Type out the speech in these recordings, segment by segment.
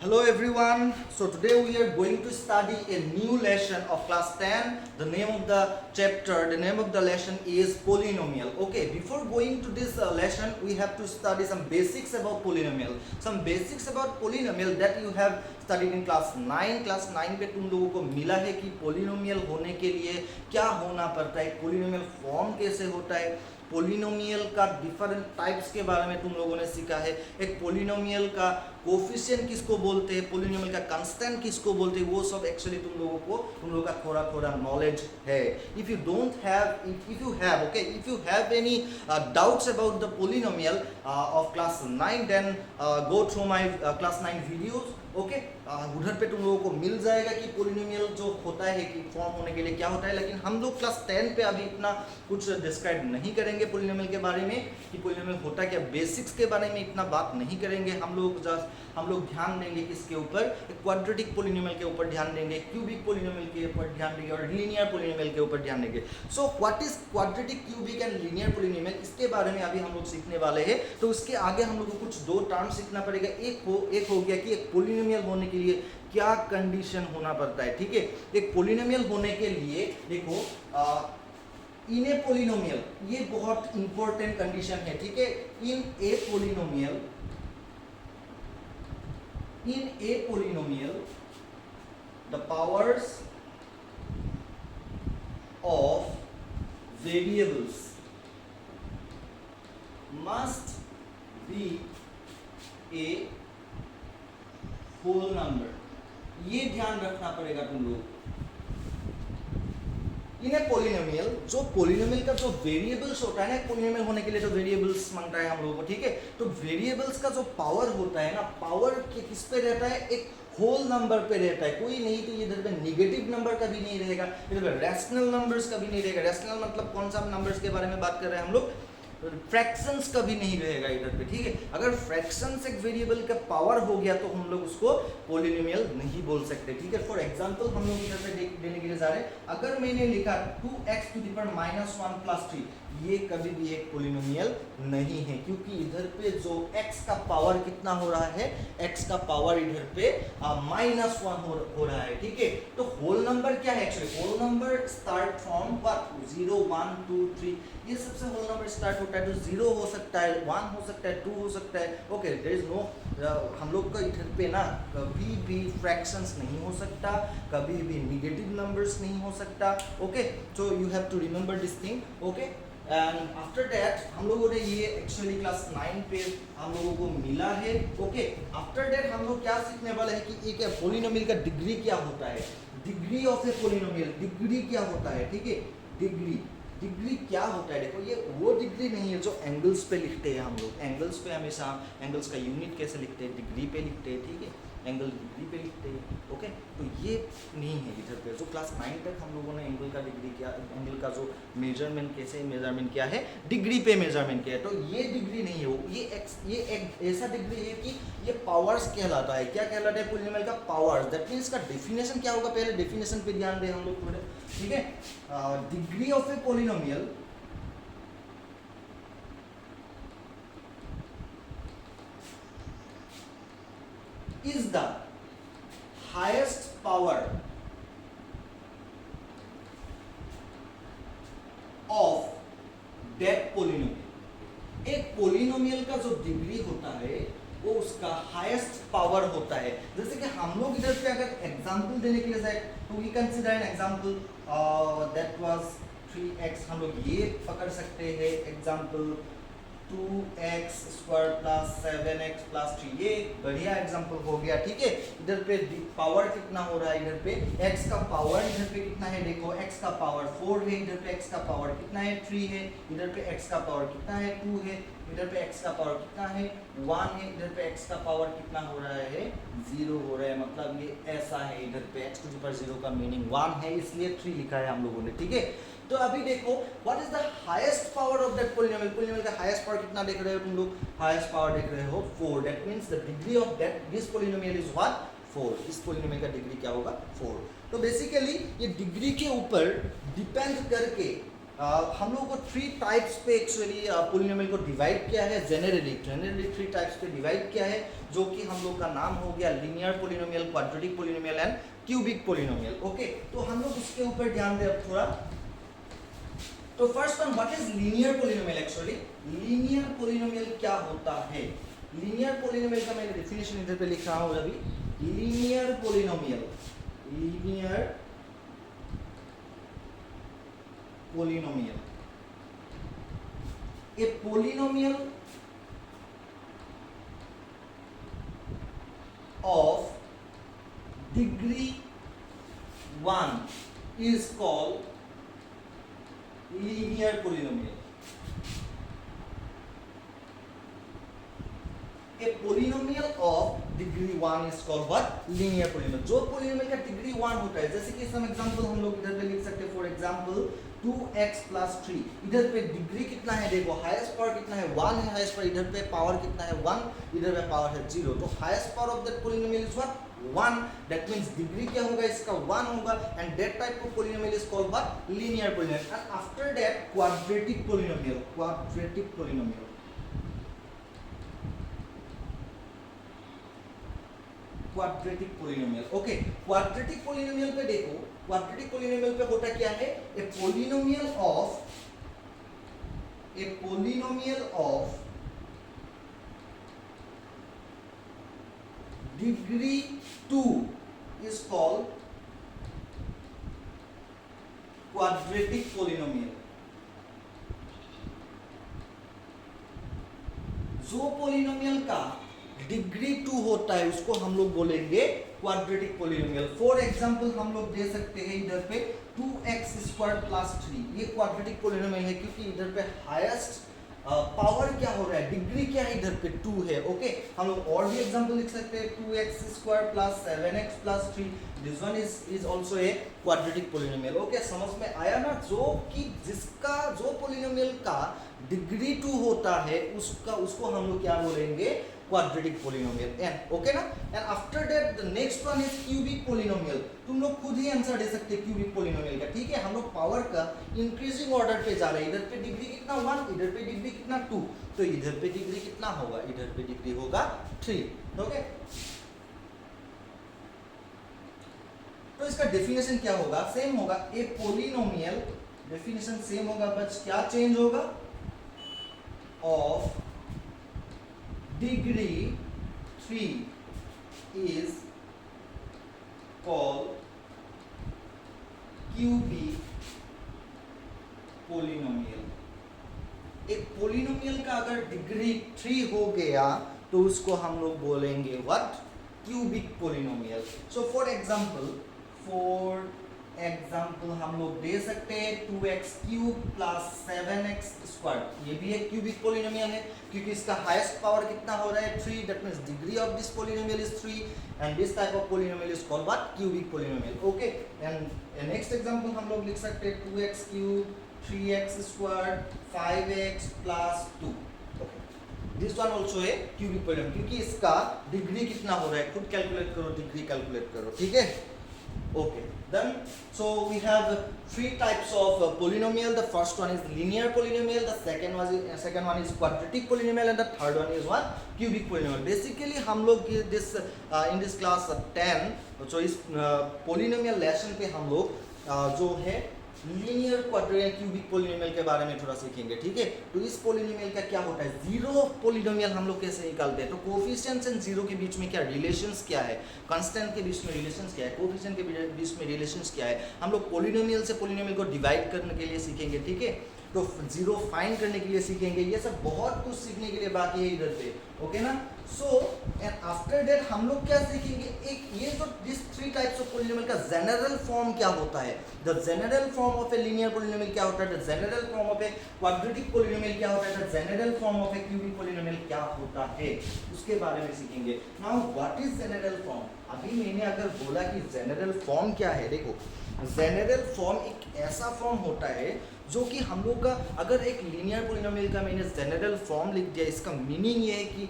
Hello everyone. So today we are going to study a new lesson of class 10. The name of the chapter, the name of the lesson is polynomial. Okay, before going to this lesson, we have to study some basics about polynomial. Some basics about polynomial that you have studied in class 9. Class 9 पे तुम लोगों को मिला है कि polynomial होने के लिए क्या होना पड़ता है, polynomial form कैसे होता है, पोलिनोमियल का डिफरेंट टाइप्स के बारे में तुम लोगों ने सीखा है। एक पोलिनोमियल का कोफिशिएंट किसको बोलते हैं, पोलिनोमियल का कांस्टेंट किसको बोलते हैं, वो सब एक्चुअली तुम लोगों का थोड़ा थोड़ा नॉलेज है। If you have any doubts about the polynomial of class 9 then go through my class 9 videos. Okay, उधर पे तुम लोगों को मिल जाएगा कि पोलिनोमियल जो होता है कि फॉर्म होने के लिए क्या होता है। लेकिन हम लोग क्लास 10 पे अभी इतना कुछ डिस्क्राइब नहीं करेंगे पोलिनोमियल के बारे में कि पोलिनोमियल होता क्या, बेसिक्स के बारे में इतना बात नहीं करेंगे। हम लोग ध्यान देंगे किसके ऊपर, क्वाड्रेटिक पोलिनोमियल के ऊपर ध्यान देंगे, क्यूबिक पोलिनोमियल के ऊपर ध्यान देंगे और लीनियर पोलिनोमियल के ऊपर ध्यान देंगे। So what is quadratic, cubic and linear polynomial, इसके बारे में अभी हम लोग सीखने वाले हैं। तो उसके आगे हम लोग को कुछ दो टर्म सीखना पड़ेगा। एक हो गया कि एक पोलिनोमियल होने के लिए क्या कंडीशन होना पड़ता है। ठीक है, एक पोलिनोमियल होने के लिए देखो इन ए पोलिनोमियल, ये बहुत इंपॉर्टेंट कंडीशन है। ठीक है, इन ए polynomial the powers of variables must be a whole number। ये ध्यान रखना पड़ेगा तुम लोग। इन ए पोलिनोमियल, जो पोलिनोमियल का जो वेरिएबल्स होता है ना, पोलिनोमियल होने के लिए तो वेरिएबल्स मांगता है हम लोगों को। ठीक है, तो वेरिएबल्स का जो पावर होता है ना, पावर किस पे रहता है, एक होल नंबर पे रहता है। कोई नहीं तो इधर पे नेगेटिव नंबर का भी नहीं रहेगा, इधर पे रैशनल नंबर्स का भी नहीं रहेगा। रैशनल मतलब कौन सा नंबर्स के बारे में बात कर रहे हैं हम लोग, फ्रैक्शंस का भी नहीं रहेगा इधर पे। ठीक है, अगर फ्रैक्शंस एक वेरिएबल का पावर हो गया तो हम लोग उसको पोलिनोमियल नहीं बोल सकते। ठीक है, फॉर एग्जांपल हम लोग इधर पे देने के लिए जा रहे हैं, अगर मैंने लिखा 2x टू द पावर -1 + 3, ये कभी भी एक पोलिनोमियल नहीं है, क्योंकि इधर पे जो x का पावर कितना हो रहा है, x का पावर इधर पे -1 हो रहा है। ठीक है, तो होल नंबर क्या है, actually whole number start from what, 0 1 2 3, ये सबसे होल नंबर स्टार्ट होता है। तो 0 हो सकता है, 1 हो सकता है, 2 हो सकता है। ओके, देयर इज नो, हम लोग का इधर पे ना कभी भी फ्रैक्शंस नहीं हो सकता, कभी भी नेगेटिव नंबर्स नहीं हो सकता। Okay, so you have to remember this thing. Okay, and after that हम लोगों ने ये एक्चुअली क्लास 9 पे हम लोगों को मिला है। ओके, आफ्टर दैट हम लोग क्या सीखने वाले हैं कि एक पोलिनोमियल का डिग्री क्या होता है, degree of a polynomial, degree क्या होता है। ठीक है, डिग्री क्या होता है। देखो, ये वो डिग्री नहीं है जो एंगल्स पे लिखते हैं हम लोग। एंगल्स पे हमेशा एंगल्स का यूनिट कैसे लिखते हैं, डिग्री पे लिखते हैं। ठीक है, एंगल डिग्री पे लिखते हैं। ओके, तो ये नहीं है इधर पे। जो क्लास 9 तक हम लोगों ने एंगल का डिग्री किया, एंगल का जो मेजरमेंट कैसे मेजरमेंट किया है, डिग्री पे मेजरमेंट किया है। तो ये डिग्री नहीं है वो, ये एक ऐसा डिग्री है कि ये पावर्स कहलाता है। क्या कहलाता है, पोलिनोमियल का पावर्स। दैट मीन्स का डेफिनेशन क्या होगा, पहले डेफिनेशन पे ध्यान दें हम लोग थोड़े। ठीक है, degree of a polynomial is the highest power of that polynomial। एक पोलिनोमियल का जो डिग्री होता है वो उसका हाईएस्ट पावर होता है। जैसे कि हम लोग इधर पे अगर एग्जांपल देने के लिए जाए तो we consider an example that was 3x, हम लोग ये पकड़ सकते हैं एग्जांपल 2x² + 7x + 3, ये बढ़िया एग्जांपल हो गया। ठीक है, इधर पे पावर कितना हो रहा है, इधर पे x का पावर इधर पे कितना है, देखो x का पावर 4 है, इधर पे x का पावर कितना है, 3 है, इधर पे x का पावर कितना है, 2 है, इधर पे x का पावर कितना है, 1 है, इधर पे x का पावर कितना हो रहा है, 0 हो रहा है। मतलब ये ऐसा है, इधर पे x टू द पावर 0 का मीनिंग 1 है, इसलिए 3 लिखा है हम लोगों ने। ठीक है, तो अभी देखो what is the highest power of that polynomial. Polynomial का हाईएस्ट पावर कितना देख रहे हो तुम लोग, हाईएस्ट पावर देख रहे हो 4। That means the degree of that this polynomial is what, 4। इस पोलिनोमियल का डिग्री क्या होगा, 4। तो बेसिकली ये डिग्री के ऊपर डिपेंड करके हम लोगों को थ्री टाइप्स पे एक्चुअली पोलिनोमियल को डिवाइड किया है, जेनरली थ्री टाइप्स पे डिवाइड किया है, जो कि हम लोग का नाम हो गया linear polynomial, quadratic polynomial and cubic polynomial. Okay, तो हम लोग उसके ऊपर ध्यान दें अब थोड़ा। तो first one, what is linear polynomial? Actually linear polynomial क्या होता है? लीनियर पोलिनोमियल का मैंने डेफिनेशन इधर पे लिख रहा हूं अभी। Linear polynomial, linear polynomial, a polynomial of degree 1 is called linear polynomial. A polynomial of degree 1 is called what? Linear polynomial. जो polynomial का degree 1 होता है, जैसे कि some example हम लोग इधर पे लिख सकते हैं। For example 2x plus 3, इधर पे डिग्री कितना है देखो, हाईएस्ट पावर कितना है 1 है हाईएस्ट पावर, इधर पे पावर कितना है 1, इधर पे पावर है 0, तो highest power of that polynomial is what? 1। That means degree क्या होगा इसका? 1 होगा, and that type of polynomial is called what? Linear polynomial. And after that quadratic polynomial, quadratic polynomial, quadratic polynomial. Okay, quadratic polynomial पे देखो, quadratic polynomial पे होता क्या है? A polynomial of degree 2 is called quadratic polynomial. जो polynomial का degree 2 होता है उसको हम लोग बोलेंगे क्वाड्रेटिक पोलिनोमियल। फॉर एग्जांपल हम लोग दे सकते हैं इधर पे 2x² + 3, ये क्वाड्रेटिक पोलिनोमियल है क्योंकि इधर पे हाईएस्ट पावर क्या हो रहा है, डिग्री क्या है इधर पे 2 है। ओके, हम लोग और भी एग्जांपल लिख सकते हैं 2x² + 7x + 3, this one is also a quadratic polynomial. Okay, समझ में आया ना? जो पोलिनोमियल का डिग्री 2 होता है उसको हम लोग क्या बोलेंगे? Quadratic polynomial. एंड ओके ना? And after that the next one is cubic polynomial. तुम लोग खुद ही आंसर दे सकते हैं क्यूबिक पोलिनोमियल का, ठीक है? हम लोग पावर का इंक्रीजिंग ऑर्डर पे जा रहे हैं, इधर पे डिग्री कितना 1, इधर पे डिग्री कितना 2, तो इधर पे डिग्री कितना होगा? इधर पे डिग्री होगा 3। ओके, तो इसका डेफिनेशन क्या होगा? सेम होगा। ए पोलिनोमियल, डेफिनेशन सेम होगा, बस क्या चेंज होगा? Of degree 3 is called cubic polynomial। एक पोलिनोमियल का अगर डिग्री 3 हो गया तो उसको हम लोग बोलेंगे what? Cubic polynomial. So for example हम लोग दे सकते हैं 2x³ + 7x², ये भी एक क्यूबिक पोलिनोमियल है क्योंकि इसका हाईएस्ट पावर कितना हो रहा है? 3, that means degree of this polynomial is 3, and this type of polynomial is called what? Cubic polynomial. Okay, and next example हम लोग लिख सकते हैं 2x³ 3x² 5x + 2। This one also है क्यूबिक पोलिनोमियल क्योंकि इसका डिग्री कितना हो रहा है? खुद कैलकुलेट करो, डिग्री कैलकुलेट करो, ठीक है? Okay, then so we have three types of polynomial. The first one is linear polynomial, the second one is quadratic polynomial, and the third one is what? Cubic polynomial. Basically हम लोग in this class 10, so इस polynomial lesson पे हम लोग जो है linear, quadratic, cubic polynomial के बारे में थोड़ा सीखेंगे, ठीक है? तो इस पोलिनोमियल का क्या होता है? जीरो पोलिनोमियल हम लोग कैसे निकालते हैं? तो कोफिशिएंट्स एंड जीरो के बीच में क्या रिलेशंस क्या है, कांस्टेंट के बीच में रिलेशंस क्या है, कोफिशिएंट के बीच में रिलेशंस क्या है, हम लोग पोलिनोमियल से पोलिनोमियल को डिवाइड करने के लिए सीखेंगे, ठीक है? तो जीरो फाइंड करने के लिए सीखेंगे, ये सब बहुत कुछ सीखने के लिए बाकी है इधर पे। ओके ना? सो एंड आफ्टर दैट हम लोग क्या सीखेंगे? एक ये जो this three types of polynomial का जनरल फॉर्म क्या होता है? The general form of a linear polynomial क्या होता है? The general form of a quadratic polynomial क्या होता है? The general form of A cubic polynomial क्या होता है? उसके बारे में सीखेंगे। Now what is general form? अभी मैंने अगर बोला कि जनरल फॉर्म क्या है, देखो जनरल फॉर्म एक ऐसा फॉर्म होता है जो कि हम लोग का, अगर एक लीनियर पोलिनोमियल का मैंने जनरल फॉर्म लिख दिया, इसका मीनिंग ये है कि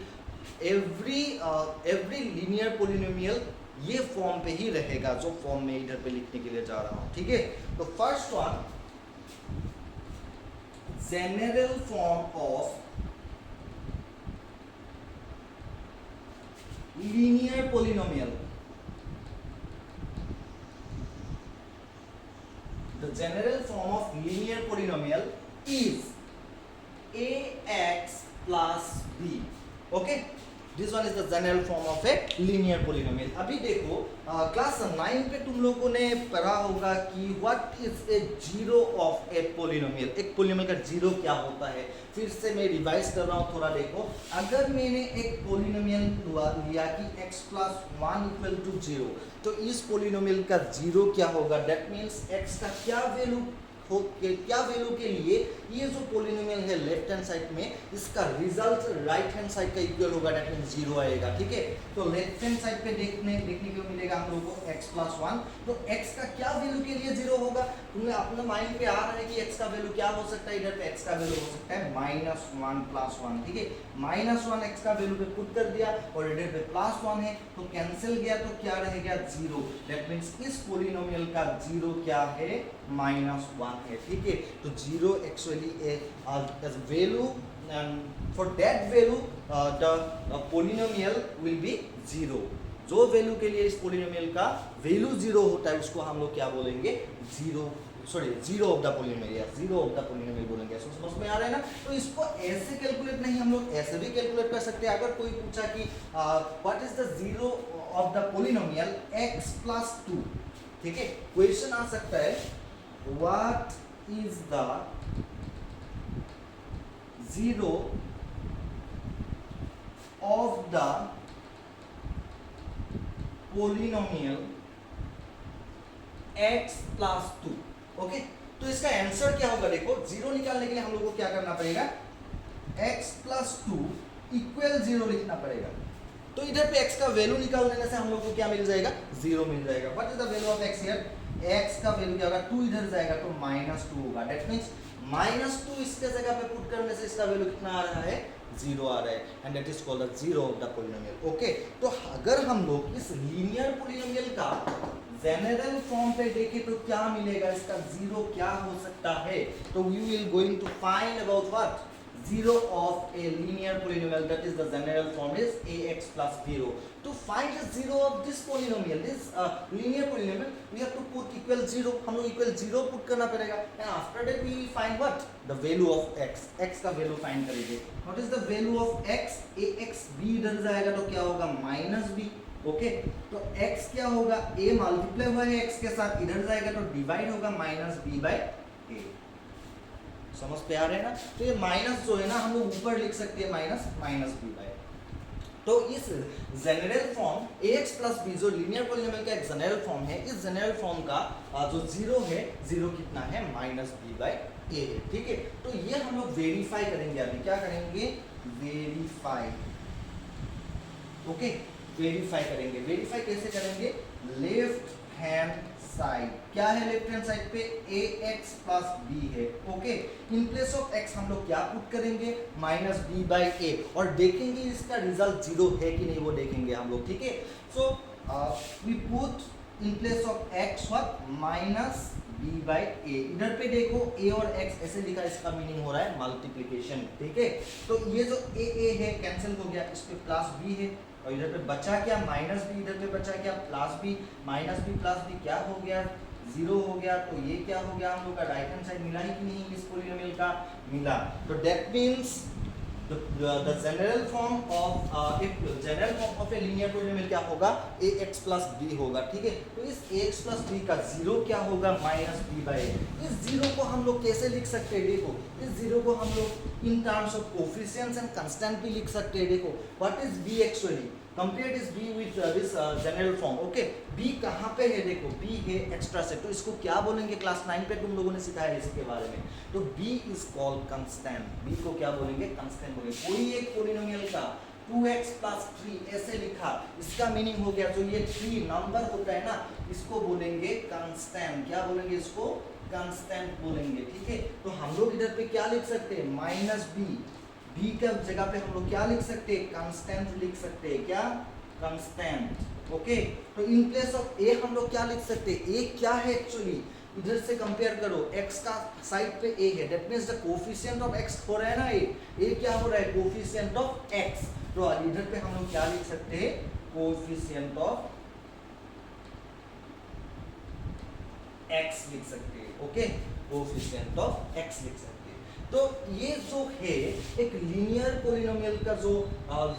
एवरी लीनियर पोलिनोमियल ये फॉर्म पे ही रहेगा जो फॉर्म में इधर पे लिखने के लिए जा रहा हूँ, ठीक है? तो first one general form of linear polynomial. The general form of linear polynomial is ax plus b. Okay, this one is the general form of a linear polynomial. अभी देखो क्लास 9 पे तुम लोगों ने पढ़ा होगा कि what is A zero of a polynomial, एक पोलिनोमियल का जीरो क्या होता है। फिर से मैं रिवाइज कर रहा हूँ थोड़ा। देखो, अगर मैंने एक पोलिनोमियल लिया कि x प्लस 1 इक्वल टू 0, तो इस पोलिनोमियल का जीरो क्या होगा, दैट मीन्स x का क्या वैल्यू के लिए ये जो पोलिनोमियल है लेफ्ट हैंड साइड में, इसका रिजल्ट राइट हैंड साइड का इक्वल होगा, दैट मींस जीरो आएगा। ठीक है, तो लेफ्ट हैंड साइड पे देखने को मिलेगा हम लोगों को x प्लस 1, तो x का क्या वैल्यू के लिए जीरो होगा, तुम्हें अपने माइंड पे आ रहा है कि x का वैल्यू क्या हो सकता है। इधर पे x का वैल्यू हो सकता है -1 प्लस 1। ठीक है, -1 x का वैल्यू पे पुट कर दिया और इधर पे प्लस 1 है तो कैंसिल गया, तो क्या रहेगा, जीरो। दैट मींस इस पोलिनोमियल का जीरो क्या है, -1 है। ठीक है, तो zero actually as value, for that value the polynomial will be zero. जो वैल्यू के लिए इस पोलिनोमियल का वैल्यू जीरो होता है उसको हम लोग क्या बोलेंगे, zero of the polynomial, zero of the polynomial बोलेंगे। समझ में आ रहा है ना। तो इसको ऐसे कैलकुलेट नहीं, हम लोग ऐसे भी कैलकुलेट कर सकते हैं। अगर कोई पूछा कि what is the zero of the polynomial x plus 2, ठीक है, क्वेश्चन आ सकता है what is the zero of the polynomial x plus 2। Okay, तो इसका आंसर क्या होगा, देखो जीरो निकालने के लिए हम लोग को क्या करना पड़ेगा, x प्लस 2 इक्वल जीरो लिखना पड़ेगा। तो इधर पे x का वैल्यू निकाल देने से हम लोग को क्या मिल जाएगा, जीरो मिल जाएगा। What is the value of x here, x का वैल्यू क्या होगा, 2 इधर जाएगा तो -2 होगा। दैट मींस -2 इसके जगह पे पुट करने से इसका वैल्यू कितना आ रहा है, जीरो आ रहा है, and that is called the zero of the polynomial. Okay, तो अगर हम लोग इस लीनियर पोलिनोमियल का जनरल फॉर्म पे देखें तो क्या मिलेगा, इसका जीरो क्या हो सकता है। तो we will going to find about what, zero of a linear polynomial, that is the general form is ax plus 0. To find the zero of this polynomial, this linear polynomial, we have to put equal 0. हम लोग equal 0 put करना पड़ेगा, and after that we will find what, the value of x, x का value find करेंगे। What is the value of x, ax b इधर जाएगा तो क्या होगा, -b। ओके, तो x क्या होगा, a मल्टीप्लाई हुआ है x के साथ, इधर जाएगा तो डिवाइड होगा -b/a। समझ पे आ रहे हैं ना। तो ये माइनस जो है ना हम लोग ऊपर लिख सकते हैं -b/। तो इस general form ax plus b जो लीनियर पोलिनोमियल का एक जनरल फॉर्म है, इस जनरल फॉर्म का जो जीरो है, जीरो कितना है, -b/a है। ठीक है, तो ये हम लोग वेरीफाई करेंगे। अभी क्या करेंगे, वेरीफाई। ओके, वेरीफाई करेंगे। वेरीफाई कैसे करेंगे, लेफ्ट हैंड साइड क्या है, लेफ्ट हैंड साइड पे ax प्लस b है। Okay, in place of x हम लोग क्या पुट करेंगे, -b/a, और देखेंगे इसका रिजल्ट जीरो है कि नहीं, वो देखेंगे हम लोग। ठीक है, so we put in place of x what, -b/a। इधर पे देखो a और x ऐसे लिखा, इसका मीनिंग हो रहा है मल्टीप्लिकेशन। ठीक है, तो ये जो a है कैंसिल हो गया, इस पे प्लस b है, और इधर पे बचा क्या, -b, इधर पे बचा क्या, +b, -b प्लस b क्या हो गया, जीरो हो गया। तो ये क्या हो गया, हम लोग का राइट हैंड साइड मिला ही कि नहीं, इस पोलिनोमियल का मिला। तो that means the general form of a linear polynomial क्या होगा, ax plus b होगा। ठीक है, तो इस ax plus b का जीरो क्या होगा, -b/a। इस जीरो को हम लोग कैसे लिख सकते हैं, देखो इस जीरो को हम लोग in terms of coefficients and constant भी लिख सकते हैं। देखो what is b actually, compare this b with this general form. Okay, b कहाँ पे है, देखो b है एक्स्ट्रा सेट, तो इसको क्या बोलेंगे, क्लास 9 पे तुम लोगों ने सिखाया है इसके बारे में। तो b is called constant, b को क्या बोलेंगे, कांस्टेंट बोलेंगे। कोई एक पोलिनोमियल का 2x प्लस 3 ऐसे लिखा, इसका मीनिंग हो गया जो ये 3 नंबर होता है ना, इसको बोलेंगे कांस्टेंट। क्या बोलेंगे, इसको कांस्टेंट बोलेंगे। ठीक है, तो हम लोग इधर पे क्या लिख सकते हैं, -b, b का जगह पे हम लोग क्या लिख सकते हैं, कांस्टेंट लिख सकते हैं। क्या, कांस्टेंट। ओके, तो इन प्लेस ऑफ a हम लोग क्या लिख सकते हैं, a क्या है एक्चुअली, इधर से कंपेयर करो, x का साइड पे a है, that means the coefficient of x हो रहा है ना, a क्या हो रहा है, कोफिशिएंट ऑफ x। तो इधर पे हम लोग क्या लिख सकते हैं, कोफिशिएंट ऑफ x लिख सकते हैं, ओके, कोफिशिएंट ऑफ x लिख सकते हैं। तो ये जो है एक लीनियर पोलिनोमियल का जो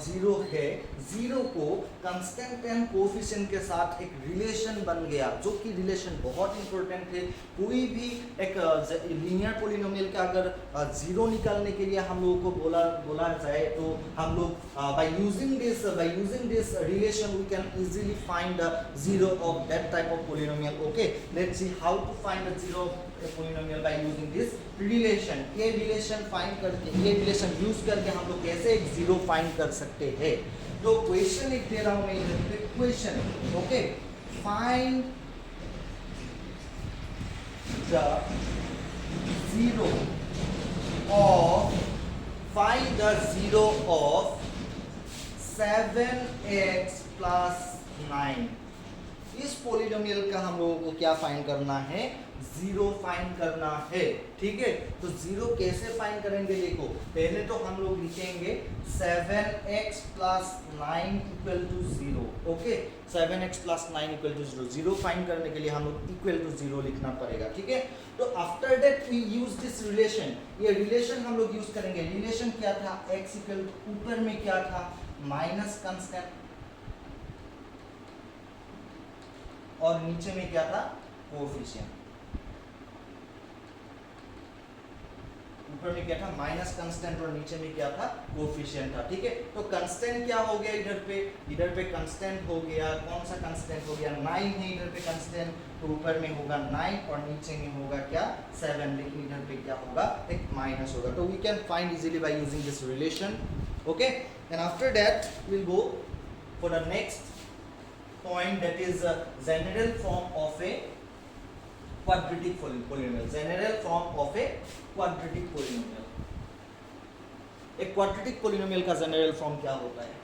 जीरो है, जीरो को कांस्टेंट एंड कोफिशिएंट के साथ एक रिलेशन बन गया, जो कि रिलेशन बहुत इंपॉर्टेंट है। कोई भी एक लीनियर पोलिनोमियल का अगर जीरो निकालने के लिए हम लोगों को बोला जाए, तो हम लोग by using this relation we can easily find the zero of that type of polynomial. Okay, let's see how to find the zero of polynomial by using this relation. ये रिलेशन फाइंड करके, ये relation use करके हम लोग कैसे एक zero find कर सकते हैं। तो क्वेश्चन एक दे रहा हूं मैं इधर पे, question, okay, find the zero of 7x plus 9। इस पोलिनोमियल का हम लोगों को क्या फाइंड करना है, जीरो फाइंड करना है, ठीक है। तो जीरो कैसे फाइंड करेंगे, देखो पहले तो हम लोग लिखेंगे 7x plus 9 equal to 0, okay, 7x plus 9 equal to 0। Zero find करने के लिए हम लोग इक्वल टू 0 लिखना पड़ेगा, ठीक है। तो after that we use this relation, ये रिलेशन हम लोग यूज करेंगे। रिलेशन क्या था, x इक्वल टू ऊपर में क्या था, माइनस कांस्टेंट, और नीचे में क्या था, कोएफिशिएंट। ऊपर में क्या था, माइनस कांस्टेंट, और नीचे में क्या था, कोएफिशिएंट था, ठीक है। तो कांस्टेंट क्या हो गया इधर पे कांस्टेंट हो गया, कौन सा कांस्टेंट हो गया, 9 है इधर पे कांस्टेंट, तो ऊपर में होगा 9 और नीचे में होगा क्या, 7, लेकिन इधर पे क्या होगा, एक माइनस होगा। तो we can find easily by using this relation, okay. And after that we will go for the next point, that is general form of a quadratic polynomial। general form of a quadratic polynomial। एक quadratic polynomial का general form क्या होता है,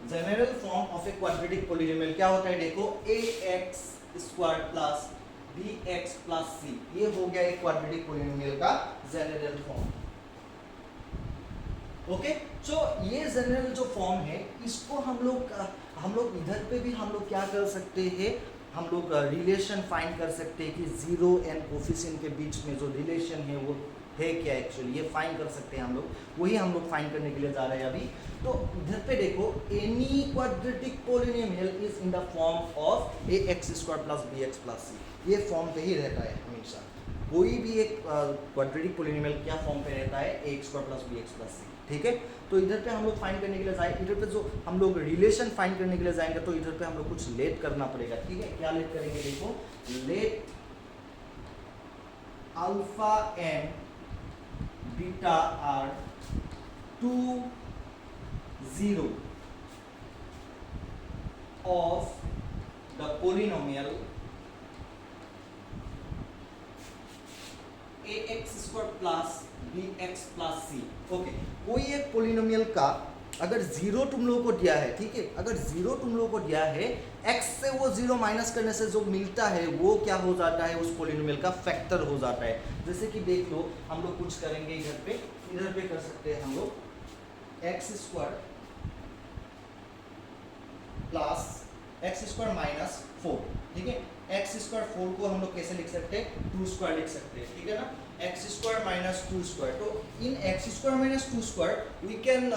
general form of a quadratic polynomial क्या होता है, देखो ax square plus bx plus c, ये हो गया एक क्वाड्रेटिक पोलिनोमियल का जनरल फॉर्म, ओके। सो ये जनरल जो फॉर्म है, इसको हम लोग इधर पे भी हम लोग क्या कर सकते हैं, हम लोग रिलेशन फाइंड कर सकते हैं कि जीरो एंड कोफिशिएंट के बीच में जो रिलेशन है वो है क्या, एक्चुअली ये फाइंड कर सकते हैं हम लोग, वही हम लोग फाइंड करने के लिए जा रहे हैं अभी। तो इधर पे देखो, any quadratic polynomial is in the form of ax square plus bx plus c, ये फॉर्म पे ही रहता है हमेशा। कोई भी एक क्वाड्रेटिक पोलिनोमियल क्या फॉर्म पे रहता है, ax square plus bx plus c, ठीक है। तो इधर पे हम लोग फाइंड करने के लिए जाए, इधर पे जो हम लोग रिलेशन फाइंड करने के लिए जाएंगे, तो इधर पे हम लोग कुछ लेट करना पड़ेगा, ठीक है। क्या लेट करेंगे, देखो, let alpha and beta are 2 0 of the polynomial ax square plus bx plus c, okay. कोई एक पोलिनोमियल का अगर जीरो तुम लोगों को दिया है, ठीक है, अगर जीरो तुम लोगों को दिया है, x से वो जीरो माइनस करने से जो मिलता है वो क्या हो जाता है, उस पोलिनोमियल का फैक्टर हो जाता है। जैसे कि देख लो, हम लोग कुछ करेंगे इधर पे कर सकते हैं हम लोग x square plus x square minus 4, ठीक है। एक्स स्क्वायर 4 को हम लोग कैसे लिख सकते हैं, 2 स्क्वायर लिख सकते हैं, ठीक है ना। एक्स स्क्वायर माइनस 2 स्क्वायर, तो in x square minus 2 square we can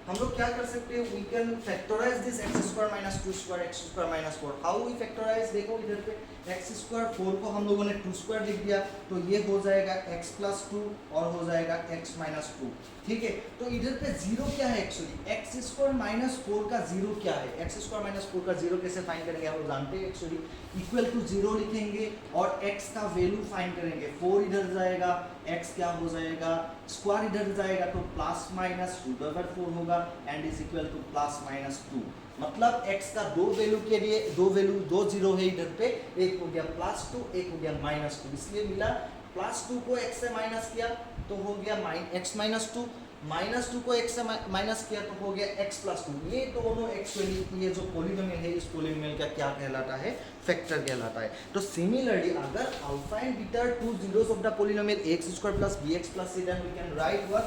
हम लोग क्या कर सकते हैं, we can factorise this x square minus 2 square, x square minus 4। How we factorise, देखो इधर पे एक्स स्क्वायर 4 को हम लोगों ने 2 स्क्वायर लिख दिया, तो ये हो जाएगा x प्लस 2 और हो जाएगा x माइनस 2, ठीक है। तो इधर पे जीरो क्या है, एक्चुअली एक्स स्क्वायर माइनस 4 का जीरो क्या है, एक्स स्क्वायर माइनस 4 का जीरो कैसे फाइंड करेंगे, हम लोग जानते हैं, एक्चुअली इक्वल टू 0 लिखेंगे और x का वैल्यू फाइंड करेंगे। 4 इधर जाएगा, x क्या हो जाएगा, स्क्वायर इधर जाएगा, तो प्लस माइनस 2 4 होगा and is equal two plus minus 2। मतलब x का दो वैल्यू के लिए दो जीरो है इधर पे, एक हो गया प्लस 2, एक हो गया माइनस 2, इसलिए मिला प्लस 2 को x से माइनस किया तो हो गया x माइनस 2, -2 को x से माइनस किया तो हो गया x + 2। ये दोनों एक्चुअली ये जो पोलिनोमियल है इस पोलिनोमियल का क्या कहलाता है, फैक्टर कहलाता है। तो सिमिलरली अगर alpha and beta are two zeros of the polynomial x² + bx + c, then we can write what?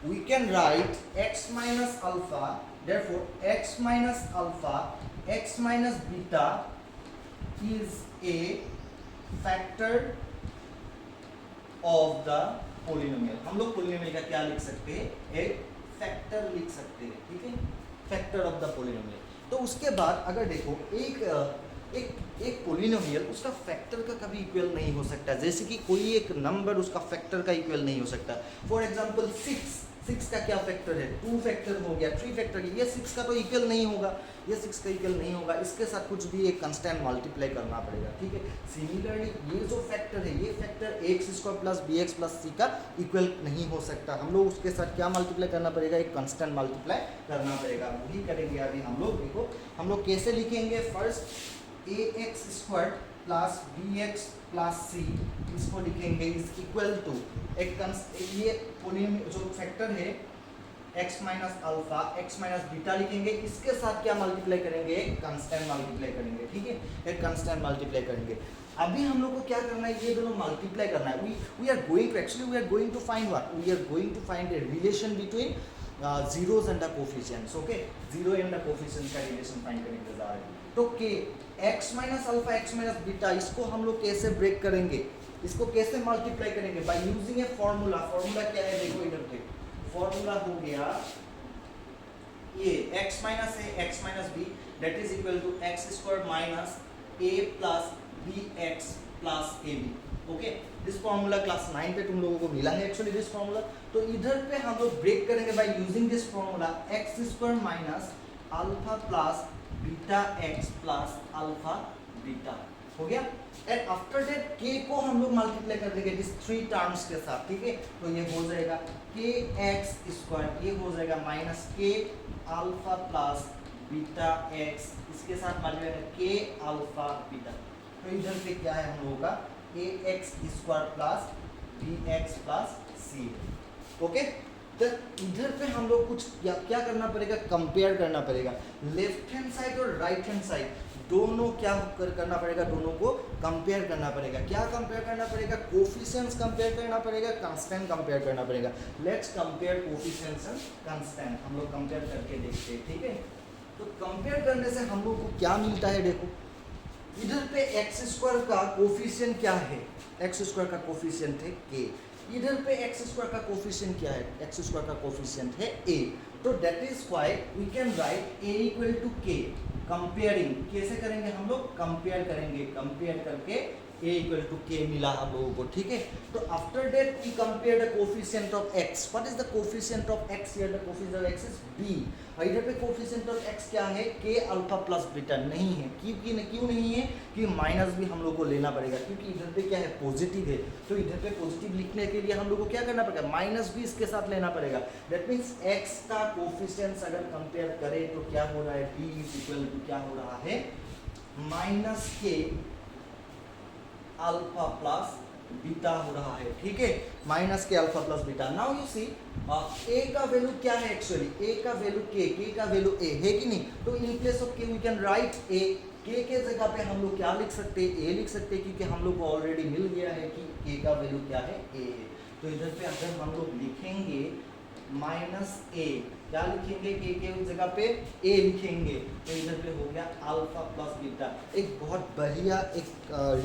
We can write x minus alpha, therefore x minus alpha, x minus beta is a factor of the polynomial। हम लोग polynomial का क्या लिख सकते हैं, एक factor लिख सकते हैं, ठीक है, फैक्टर ऑफ द पोलिनोमियल। तो उसके बाद अगर देखो एक पोलिनोमियल उसका फैक्टर का कभी इक्वल नहीं हो सकता, जैसे कि कोई एक नंबर उसका फैक्टर का इक्वल नहीं हो सकता। फॉर एग्जांपल 6 का क्या फैक्टर है, 2 फैक्टर हो गया, 3 फैक्टर, ये 6 का तो इक्वल नहीं होगा, ये 6 का इक्वल नहीं होगा, इसके साथ कुछ भी एक कांस्टेंट मल्टीप्लाई करना पड़ेगा, ठीक है। सिमिलरली ये जो फैक्टर है, ये फैक्टर x² + bx + c का इक्वल नहीं हो सकता, हम लोग उसके साथ क्या मल्टीप्लाई करना पड़ेगा, एक कांस्टेंट मल्टीप्लाई करना पड़ेगा। वही करेंगे अभी हम लोग। देखो हम लोग कैसे लिखेंगे, फर्स्ट ax² + bx + c, इसको लिखेंगे इज इक्वल टू ये पोलिनोमियल जो फैक्टर है x minus alpha, x minus beta लिखेंगे, इसके साथ क्या मल्टीप्लाई करेंगे, एक कांस्टेंट मल्टीप्लाई करेंगे, ठीक है, एक कांस्टेंट मल्टीप्लाई करेंगे। अभी हम लोग को क्या करना है, ये दोनों मल्टीप्लाई करना है। We are going to find what, we are going to find a relation between zeros and the coefficients, okay, zero and the coefficients का रिलेशन फाइंड करने जा रहे हैं। तो के x minus alpha, x minus beta, इसको हम लोग कैसे ब्रेक करेंगे, इसको कैसे मल्टीप्लाई करेंगे, by using a formula. Formula क्या है, देखो इधर पे फॉर्मूला हो गया ये x minus a x minus b that is equal to x² minus a plus bx plus ab। Okay, this formula class 9 पे तुम लोगों को मिला है एक्चुअली दिस फॉर्मूला। तो इधर पे हम लोग ब्रेक करेंगे bye using this formula, x² minus alpha plus beta x plus alpha beta हो गया। एंड आफ्टर दैट k को हम लोग मल्टीप्लाई कर देंगे दिस 3 टर्म्स के साथ, ठीक है। तो ये हो जाएगा kx², ये हो जाएगा minus k alpha plus beta x, इसके साथ मल्टीप्लाई k अल्फा बीटा। तो इधर पे क्या है हम लोगों का ax² plus bx plus c, okay. तो इधर पे हम लोग कुछ क्या करना पड़ेगा, कंपेयर करना पड़ेगा, लेफ्ट हैंड साइड और राइट हैंड साइड दोनों क्या करना पड़ेगा, दोनों को कंपेयर करना पड़ेगा। क्या कंपेयर करना पड़ेगा, कोफिशिएंट्स कंपेयर करना पड़ेगा, कांस्टेंट कंपेयर करना पड़ेगा। Let's compare coefficients and constant, हम लोग कंपेयर करके देखते हैं, ठीक है। तो कंपेयर करने से हम लोग को क्या मिलता है, देखो इधर पे x² का कोफिशिएंट क्या है, x² का कोफिशिएंट है k, इधर पे x² का कोफिशिएंट क्या है, x² का कोफिशिएंट है a। तो that is why we can write a equal to k। Comparing कैसे करेंगे, हम लोग कंपेयर करेंगे, कंपेयर करके a इक्वल टू k मिला हम लोगों को, ठीक है। तो after that we compare the coefficient of x। What is the coefficient of x here, the coefficient of x is b। और इधर पे कोफिशिएंट ऑफ x क्या है, k अल्फा प्लस बीटा नहीं है, क्यों नहीं है, कि माइनस भी हम लोग को लेना पड़ेगा, क्योंकि इधर पे क्या है, पॉजिटिव है। तो इधर पे पॉजिटिव लिखने के लिए हम लोग को क्या करना पड़ेगा, माइनस भी इसके साथ लेना पड़ेगा। दैट मीन्स x का कोफिशिएंट अगर कंपेयर करें तो क्या हो रहा है, b इज इक्वल टू क्या हो रहा है, minus k alpha plus beta हो रहा है, ठीक है, minus k alpha plus beta. Now you see a का वैल्यू क्या है, एक्चुअली a का वैल्यू k का वैल्यू a है कि नहीं। तो in place of k we can write a, k के जगह पे हम लोग क्या लिख सकते हैं, a लिख सकते हैं, क्योंकि हम लोग को ऑलरेडी मिल गया है कि k का वैल्यू क्या है, a है। तो इधर पे अगर हम लोग लिखेंगे माइनस a, क्या लिखेंगे, k के जगह पे a लिखेंगे, तो इधर पे हो गया अल्फा प्लस बीटा। एक बहुत बढ़िया एक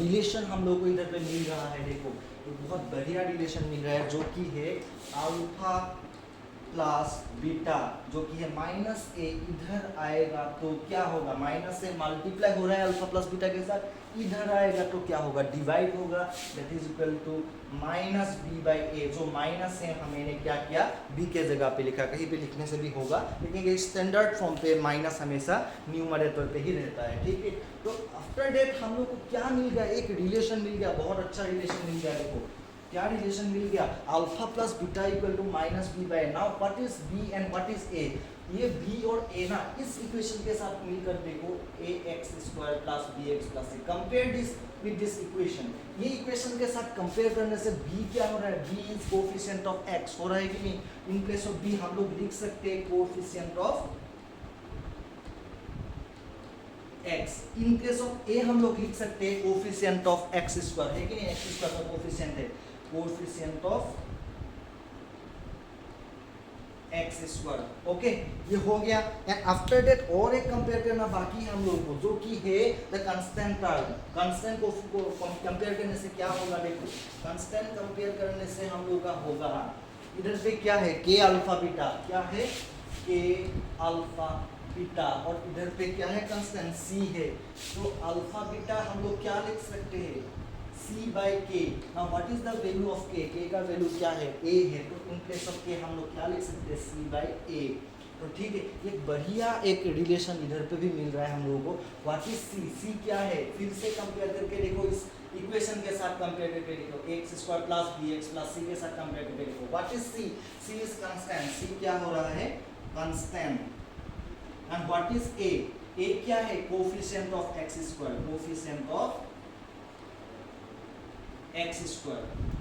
रिलेशन हम लोग को इधर पे मिल रहा है, देखो एक बहुत बढ़िया रिलेशन मिल रहा है, जो कि है अल्फा प्लस बीटा, जो कि है माइनस ए, इधर आएगा तो क्या होगा, माइनस से मल्टीप्लाई हो रहा है अल्फा प्लस बीटा के साथ, इधर आएगा तो क्या होगा, डिवाइड होगा, that is equal to minus b by a. जो माइनस है हमने क्या किया, बी के जगह पे लिखा, कहीं पे लिखने से भी होगा, लेकिन स्टैंडर्ड फॉर्म पे माइनस हमेशा न्यूमरेटर पे ही रहता है, ठीक है। तो आफ्टर डेट हम लोग को क्या मिल गया, एक रिलेशन मिल गया, बहुत अच्छा रिलेशन मिल गया। देखो क्या रिलेशन मिल गया, alpha plus beta equal to minus b by. Now what is b and what is a, ये b और a ना इस इक्वेशन के साथ मिलकर देखो ax² plus bx plus c, compare this with this equation. ये इक्वेशन के साथ कंपेयर करने से b क्या हो रहा है, b is coefficient of x हो रहा है कि नहीं। इन प्लेस ऑफ b हम लोग लिख सकते हैं coefficient of x, in case of a हम लोग लिख सकते हैं कोफिशिएंट ऑफ x² है कि नहीं, x² का कोफिशिएंट है कोफिशिएंट ऑफ x²। ओके, ये हो गया। एंड आफ्टर दैट और एक कंपेयर करना बाकी है हम लोगों को, जो कि है द कांस्टेंट टर्म। कांस्टेंट को कंपेयर करने से क्या होगा, देखो कांस्टेंट कंपेयर करने से हम लोग का होगा, इधर पे क्या है k अल्फा बीटा, क्या है k अल्फा बीटा, और इधर पे क्या है कांस्टेंट c है। तो अल्फा बीटा हम लोग क्या लिख सकते हैं c by k। Now what is the value of k, k का वैल्यू क्या है a है, तो इन प्लेस ऑफ k हम लोग क्या लिख सकते हैं c by a। तो ठीक है, एक बढ़िया एक रिलेशन इधर पे भी मिल रहा है हम लोगों को। व्हाट इज c, c क्या है, फिर से कंपेयर करके देखो, इस इक्वेशन के साथ कंपेयर करके देखो, x² plus bx plus c के साथ कंपेयर करके देखो। What is c, c is constant, c क्या हो रहा है constant. And what is a, a क्या है coefficient of x², coefficient of x²।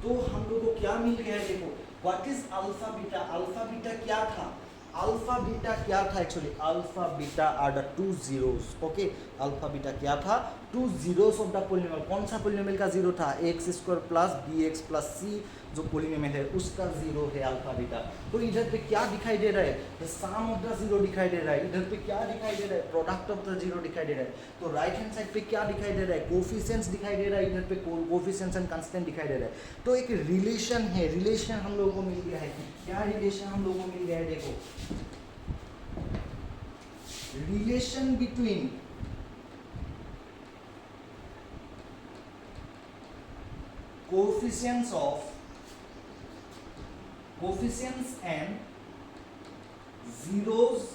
तो हम लोग को क्या मिल गया है, देखो what is alpha beta, alpha beta क्या था, अल्फा बीटा क्या था actually, alpha beta are the two zeros. Okay, alpha beta क्या था, two zeros of the polynomial. कौन सा पोलिनोमियल का जीरो था, x² plus bx plus c जो पोलिनोमियल है उसका जीरो है अल्फा बीटा। तो इधर पे क्या दिखाई दे रहा है, the sum of the zero दिखाई दे रहा है, इधर पे क्या दिखाई दे रहा है, प्रोडक्ट ऑफ द जीरो दिखाई दे रहा है। तो राइट हैंड साइड पे क्या दिखाई दे रहा है, कोफिशिएंट्स दिखाई दे रहा है, इधर पे कोफिशिएंट्स एंड कांस्टेंट दिखाई दे रहा है। तो एक रिलेशन है, रिलेशन हम लोगों को मिल गया है। क्या रिलेशन हम लोगों को मिल गया है, देखो relation between coefficients and zeros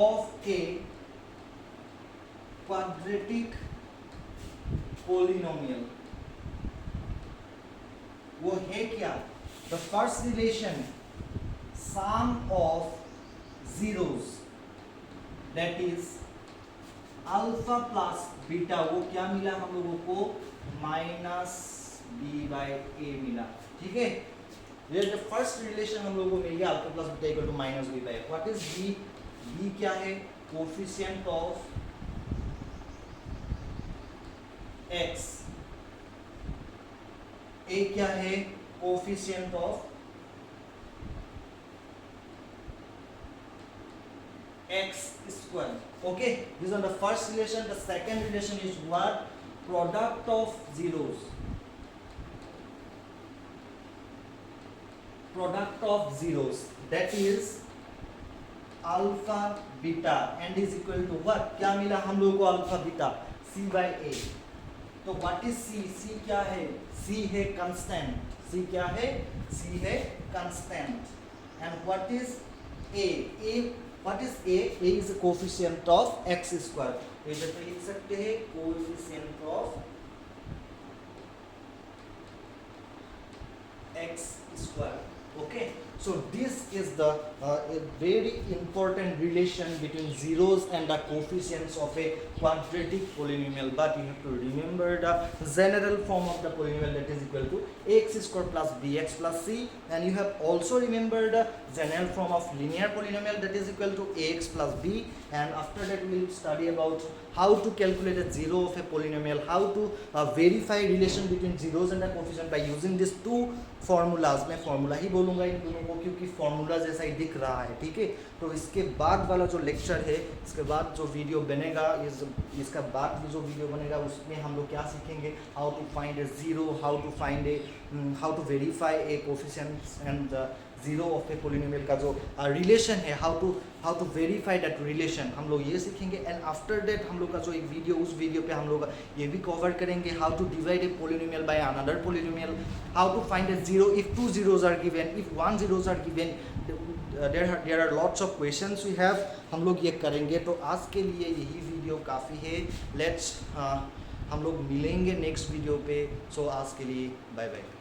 of a quadratic polynomial। वो है क्या, the first relation sum of zeros that is alpha plus beta, वो क्या मिला हम लोगों को माइनस b by a मिला। ठीक है, ये जो फर्स्ट रिलेशन हम लोगों को मिल गया alpha plus beta equal to minus b by a। What is b, b क्या है कोफिशिएंट ऑफ x, a क्या है coefficient of x²। okay, this is the first relation. The second relation is what, product of zeros, product of zeros that is alpha beta and is equal to what, क्या मिला हम लोगों को alpha beta c by a। तो what is c, c क्या है, c है constant, c क्या है, c है constant। and what is a, what is a, a is a coefficient of x²। इधर पे लिख सकते हैं coefficient of x²। okay, so this is the a very important relation between zeros and the coefficients of a quadratic polynomial, but you have to remember the general form of the polynomial that is equal to x² plus bx plus c, and you have also remembered the general form of linear polynomial that is equal to ax plus b, and after that we will study about how to calculate a zero of a polynomial, how to verify relation between zeros and the coefficient by using these two formulas। मैं formula ही बोलूँगा इन दोनों को क्योंकि formula जैसा ही दिख रहा है। ठीक है, तो इसके बाद वाला जो लेक्चर है, इसके बाद जो वीडियो बनेगा, इसका बाद जो वीडियो बनेगा उसमें हम लोग क्या सीखेंगे, how to find a zero, how to find a, how to verify a coefficients and zero of a polynomial का जो रिलेशन है, how to verify that relation, हम लोग ये सीखेंगे। एंड आफ्टर दैट हम लोग का जो एक वीडियो, उस वीडियो पे हम लोग ये भी कवर करेंगे how to divide a polynomial by another polynomial, how to find a zero if two zeros are given, if one zeros are given, there are lots of questions we have, हम लोग ये करेंगे। तो आज के लिए यही वीडियो काफ़ी है। लेट्स हम लोग मिलेंगे नेक्स्ट वीडियो पे। सो आज के लिए बाय बाय।